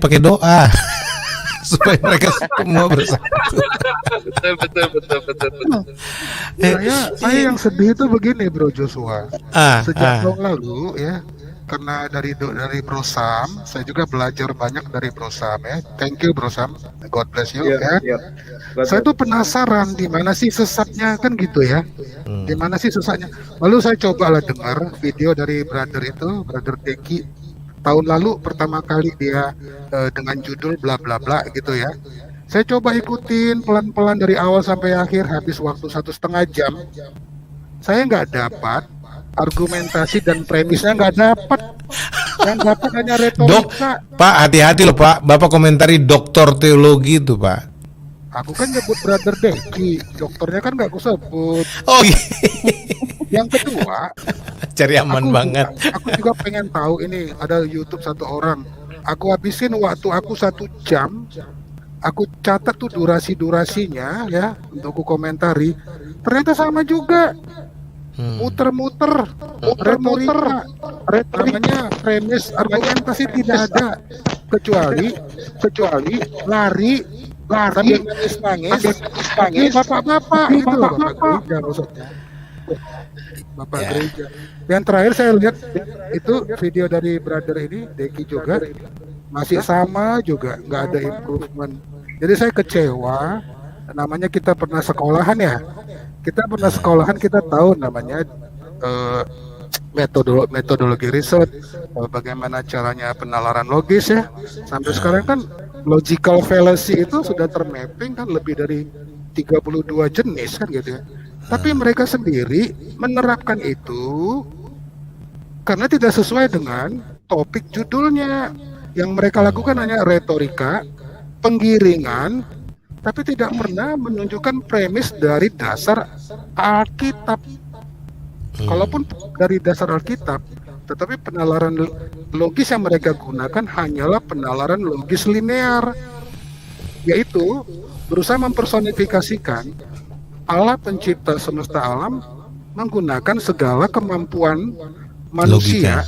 pakai doa supaya mereka semua bersatu. Betul. Saya yang sedih itu begini, Bro Joshua. Sejak tahun lalu ya, karena dari Bro Sam, saya juga belajar banyak dari Bro Sam ya. Thank you Bro Sam, God bless you ya. Saya tuh penasaran di mana sih sesatnya, kan gitu ya. Di mana sih sesatnya? Lalu saya cobalah dengar video dari Brother Deki. Tahun lalu pertama kali dia dengan judul bla bla bla gitu ya. Saya coba ikutin pelan-pelan dari awal sampai akhir, habis waktu 1,5 jam. Saya nggak dapat argumentasi dan premisnya, nggak dapat. Yang dapat hanya retorika. Pak, hati-hati loh Pak, Bapak komentari doktor teologi itu Pak. Aku kan nyebut Brother Deki, dokternya kan nggak aku sebut. Oh iya. Yang kedua, cari aman banget. Aku juga pengen tahu, ini ada YouTube satu orang. Aku habisin waktu aku 1 jam. Aku catat tuh durasinya ya untuk aku komentari. Ternyata sama juga. Muter-muter, namanya premis, argumentasi tidak ada, kecuali lari nangis bapak-bapak itu loh, bapak gereja. Yang terakhir saya lihat itu video dari brother ini Deki juga masih sama juga, nggak ada improvement. Jadi saya kecewa. Namanya kita pernah sekolahan ya, kita tahu namanya metodologi riset, bagaimana caranya penalaran logis ya. Sampai sekarang kan logical fallacy itu sudah termapping kan lebih dari 32 jenis kan gitu ya. Tapi mereka sendiri menerapkan itu karena tidak sesuai dengan topik judulnya. Yang mereka lakukan hanya retorika, penggiringan, tapi tidak pernah menunjukkan premis dari dasar Alkitab. Kalaupun dari dasar Alkitab, tetapi penalaran logis yang mereka gunakan hanyalah penalaran logis linear, yaitu berusaha mempersonifikasikan Allah pencipta semesta alam menggunakan segala kemampuan manusia,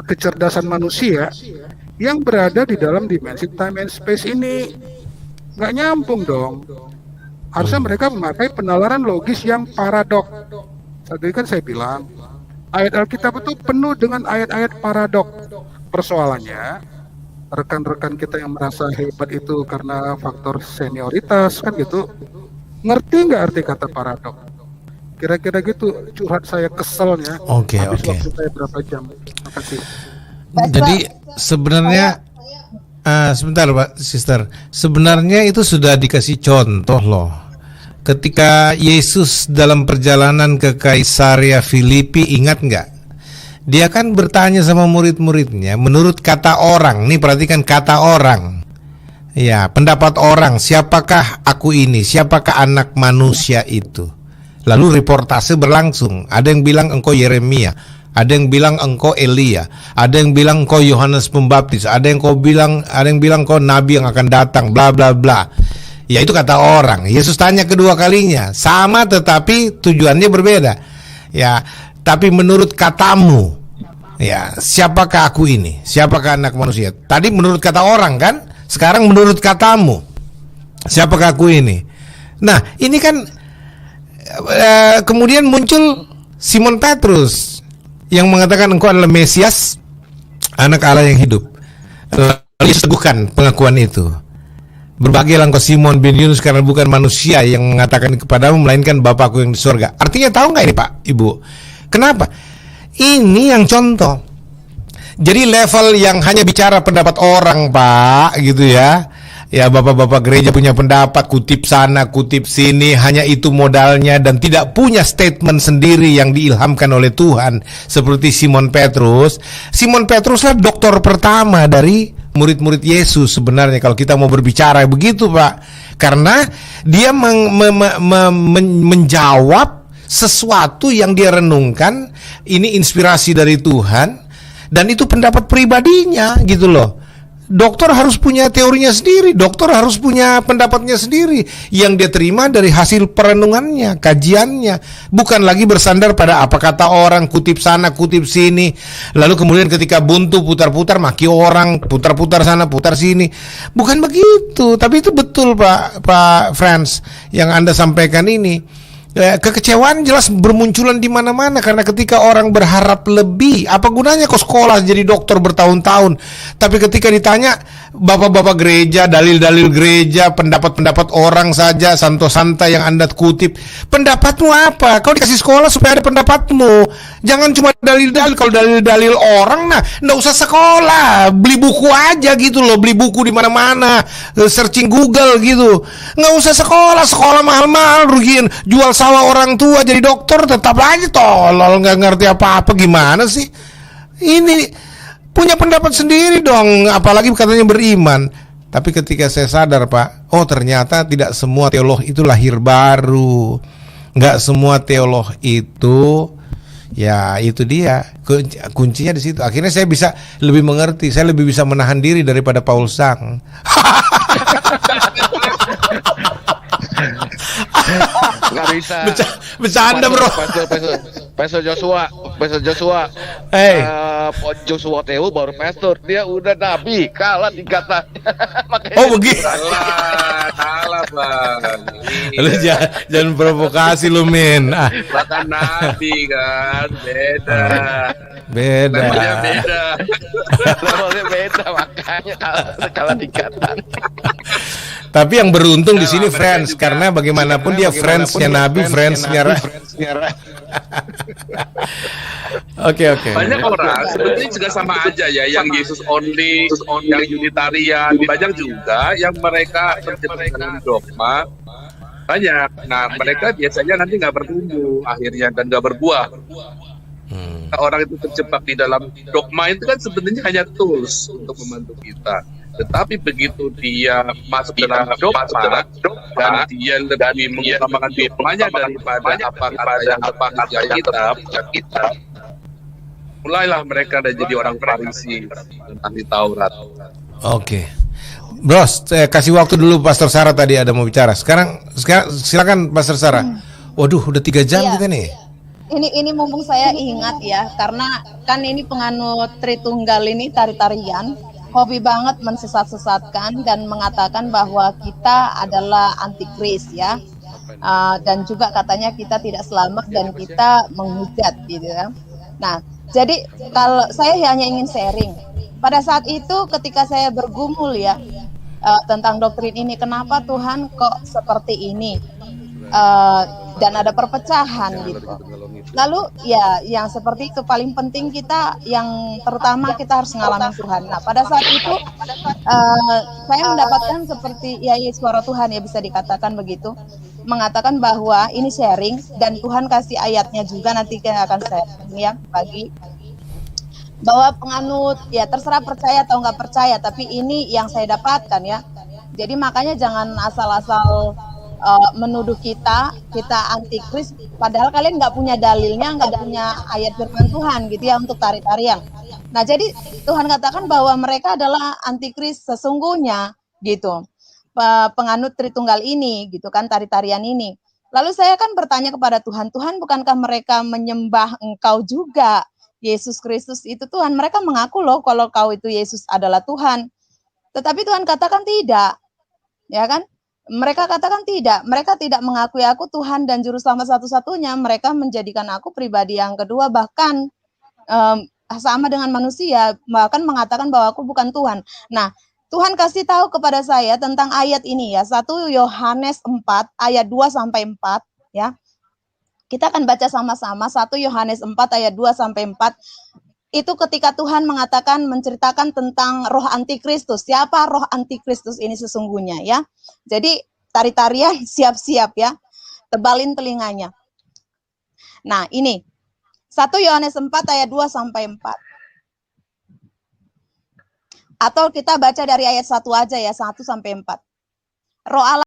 kecerdasan manusia yang berada di dalam dimensi time and space ini. Nggak nyambung dong. Harusnya mereka memakai penalaran logis yang paradok. Tadi kan saya bilang ayat Alkitab itu penuh dengan ayat-ayat paradok. Persoalannya rekan-rekan kita yang merasa hebat itu karena faktor senioritas kan gitu, ngerti nggak arti kata paradok? Kira-kira gitu curhat saya keselnya. Oke. Waktu saya berapa jam. Makasih. Jadi sebenarnya sebentar Pak, Sister. Sebenarnya itu sudah dikasih contoh loh. Ketika Yesus dalam perjalanan ke Kaisarea Filipi, ingat nggak? Dia kan bertanya sama murid-muridnya menurut kata orang. Nih perhatikan kata orang. Ya, pendapat orang, siapakah aku ini? Siapakah anak manusia itu? Lalu reportase berlangsung. Ada yang bilang engkau Yeremia, ada yang bilang engkau Elia, ada yang bilang engkau Yohanes Pembaptis, ada yang bilang engkau nabi yang akan datang, bla bla bla. Ya itu kata orang. Yesus tanya kedua kalinya, sama tetapi tujuannya berbeda. Ya, tapi menurut katamu, ya siapakah aku ini? Siapakah anak manusia? Tadi menurut kata orang kan? Sekarang menurut katamu, siapakah aku ini? Nah, ini kan kemudian muncul Simon Petrus yang mengatakan engkau adalah Mesias, anak Allah yang hidup. Lalu Yesus teguhkan pengakuan itu. Berbahagialah engkau Simon bin Yunus, karena bukan manusia yang mengatakan kepadamu, melainkan Bapakku yang di surga. Artinya tahu nggak ini Pak, Ibu? Kenapa? Ini yang contoh. Jadi level yang hanya bicara pendapat orang Pak, gitu ya. Ya bapak-bapak gereja punya pendapat, kutip sana, kutip sini, hanya itu modalnya dan tidak punya statement sendiri yang diilhamkan oleh Tuhan. Seperti Simon Petrus. Simon Petrus lah doktor pertama dari murid-murid Yesus sebenarnya kalau kita mau berbicara begitu Pak. Karena dia menjawab sesuatu yang dia renungkan, ini inspirasi dari Tuhan dan itu pendapat pribadinya gitu loh. Dokter harus punya teorinya sendiri, dokter harus punya pendapatnya sendiri yang dia terima dari hasil perenungannya, kajiannya, bukan lagi bersandar pada apa kata orang, kutip sana, kutip sini, lalu kemudian ketika buntu putar-putar maki orang, putar-putar sana, putar sini. Bukan begitu, tapi itu betul Pak Franz yang Anda sampaikan ini. Kekecewaan jelas bermunculan di mana-mana karena ketika orang berharap lebih, apa gunanya kok sekolah jadi dokter bertahun-tahun, tapi ketika ditanya bapak-bapak gereja, dalil-dalil gereja, pendapat-pendapat orang saja, santo-santa yang Anda kutip, pendapatmu apa? Kau dikasih sekolah supaya ada pendapatmu, jangan cuma dalil-dalil. Kalau dalil-dalil orang, nah nggak usah sekolah, beli buku aja gitu loh, beli buku di mana-mana, searching Google gitu, nggak usah sekolah mahal-mahal, rugiin, jual sawah orang tua jadi dokter, tetap aja tolol, nggak ngerti apa-apa. Gimana sih ini? Punya pendapat sendiri dong, apalagi katanya beriman. Tapi ketika saya sadar Pak, oh ternyata tidak semua teolog itu lahir baru, nggak semua teolog itu, ya itu dia kuncinya di situ. Akhirnya saya bisa lebih mengerti, saya lebih bisa menahan diri daripada Paul Sang. Nggak bisa. Bercanda bro. Pastor Joshua. Hey. Joshua Teo baru pastor, dia udah nabi, kalah tingkatannya. Oh begitu. Salah bang. Lu jangan provokasi lu Min. Bahkan nabi kan beda. Levelnya beda, makanya kalah tingkatan. Tapi yang beruntung di sini friends, karena bagaimanapun dia friendsnya Nabi, friendsnya Oke. Banyak orang sebenarnya juga sama aja ya, yang Yesus only, yang Unitarian, banyak juga yang mereka terjebak dengan dogma. Banyak. Nah, mereka biasanya nanti nggak bertumbuh akhirnya dan nggak berbuah. Orang itu terjebak di dalam dogma itu kan sebenarnya hanya tools untuk membantu kita. Tetapi begitu dia masuk dalam dogma dan dia lebih mengutamakan dogmanya daripada apa kata kita, mulailah mereka jadi orang Farisi dan ahli Taurat. Oke. Bros, saya kasih waktu dulu Pastor Sarah tadi ada mau bicara. Sekarang silakan Pastor Sarah. Waduh, udah 3 jam kita nih. Ini mumpung saya ingat ya, karena kan ini penganut Tritunggal ini tari-tarian, hobi banget mensesat-sesatkan dan mengatakan bahwa kita adalah antikris ya, dan juga katanya kita tidak selamat dan kita menghujat gitu ya. Nah, jadi kalau saya hanya ingin sharing, pada saat itu ketika saya bergumul ya tentang doktrin ini, kenapa Tuhan kok seperti ini, dan ada perpecahan gitu. Lalu ya yang seperti itu paling penting kita yang pertama kita harus mengalami Tuhan. Nah pada saat itu saya mendapatkan seperti ya suara Tuhan ya bisa dikatakan begitu, mengatakan bahwa ini sharing dan Tuhan kasih ayatnya juga nanti kita akan sharing ya pagi, bahwa penganut ya terserah percaya atau nggak percaya, tapi ini yang saya dapatkan ya. Jadi makanya jangan asal-asal menuduh kita antikris, padahal kalian nggak punya dalilnya, nggak punya ayat firman Tuhan gitu ya untuk tari-tarian. Nah jadi Tuhan katakan bahwa mereka adalah antikris sesungguhnya gitu, penganut Tritunggal ini gitu kan, tari-tarian ini. Lalu saya kan bertanya kepada Tuhan, bukankah mereka menyembah Engkau juga, Yesus Kristus itu Tuhan? Mereka mengaku loh kalau Kau itu Yesus adalah Tuhan, tetapi Tuhan katakan tidak, ya kan? Mereka katakan tidak, mereka tidak mengakui aku Tuhan dan Juru Selamat satu-satunya. Mereka menjadikan aku pribadi yang kedua, bahkan sama dengan manusia, bahkan mengatakan bahwa aku bukan Tuhan. Nah, Tuhan kasih tahu kepada saya tentang ayat ini ya, 1 Yohanes 4 ayat 2-4 ya. Kita akan baca sama-sama 1 Yohanes 4 ayat 2-4. Itu ketika Tuhan mengatakan, menceritakan tentang roh antikristus. Siapa roh antikristus ini sesungguhnya ya. Jadi tari-tarian siap-siap ya. Tebalin telinganya. Nah ini 1 Yohanes 4 ayat 2-4. Atau kita baca dari ayat 1 aja ya, 1-4. Roh Allah